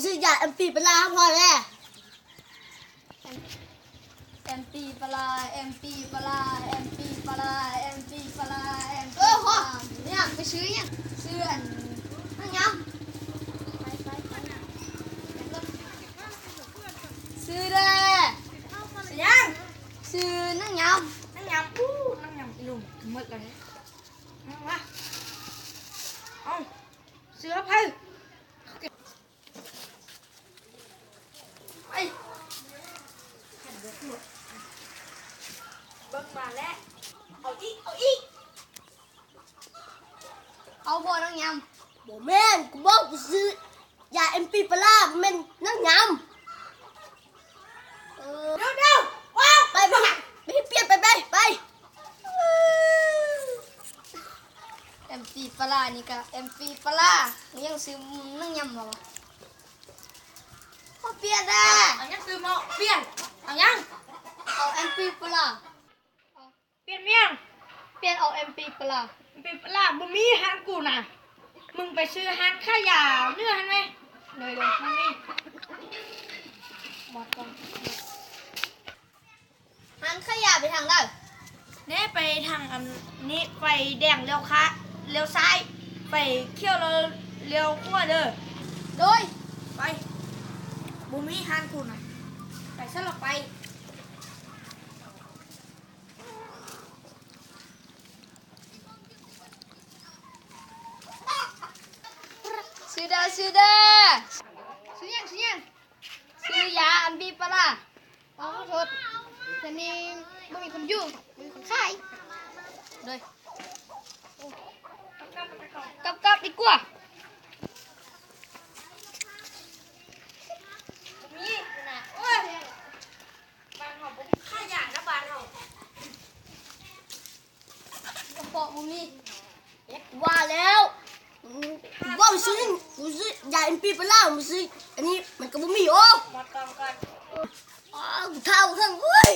ซื้อยาMP ปลาพอแล้วMP ปลา MP ปลา MP ปลา MP ปลา MP พ่อเนี่ยไปซื้อเนี่ย ซื้ออัน นั่งยัง ซื้อเด้อ ซื้อยัง ซื้อนั่งย นั่งยำนั่งยำอีลุงหมดเลยนั่งวะเอาเสือไปไปเบิกมาแล้วเอาอีกเอาบ่นั่งย บ่แม่นกูบอกไปซื้อยา MP ปลาแม่นนั่งยำเร็วว้าวไปเปลี่ยนไป MP ปลานี่ก็ MP ปลายังซื้อนั่งยำบ่วะเปลี่ยนได้ เอายังซื้อมาเปลี่ยนเอายัง เอา MP ปลา เปลี่ยนเมียง เปลี่ยนเอา MP ปลา เป็นปลาบ่มีฮันกูน่ะมึงไปซื้อฮันข้ายาเนื้อฮันไหม เลยมันมี หมดก่อนหันขยะไปทางใด เน่ไปทางอันนี้ไปแดงเลี้ยวค่ะเลี้ยวซ้ายไปเขี้ยวเลี้ยวขวาเด้อ โดย ไปบ่มีฮันกูน่ะไปสลับไป ซื้อเด้อซื้อยังซื้อยาอันบีปลาเอาขอโทษแต่นี่ไม่มีคนอยู่ไม่มีคนขายเลยกลับดีกว่า มีน่ะโอ้ยบ้านเฮาบ่มีข้ายานะบ้านเฮาก ระเป๋าบุมี ว่าแล้วว่าไปซื้อยา MP ปลาบ่ซื้ออันนี้มันก็บ่มีโอ้ หมดกองก่อน กูเท่าทั้งเว้ย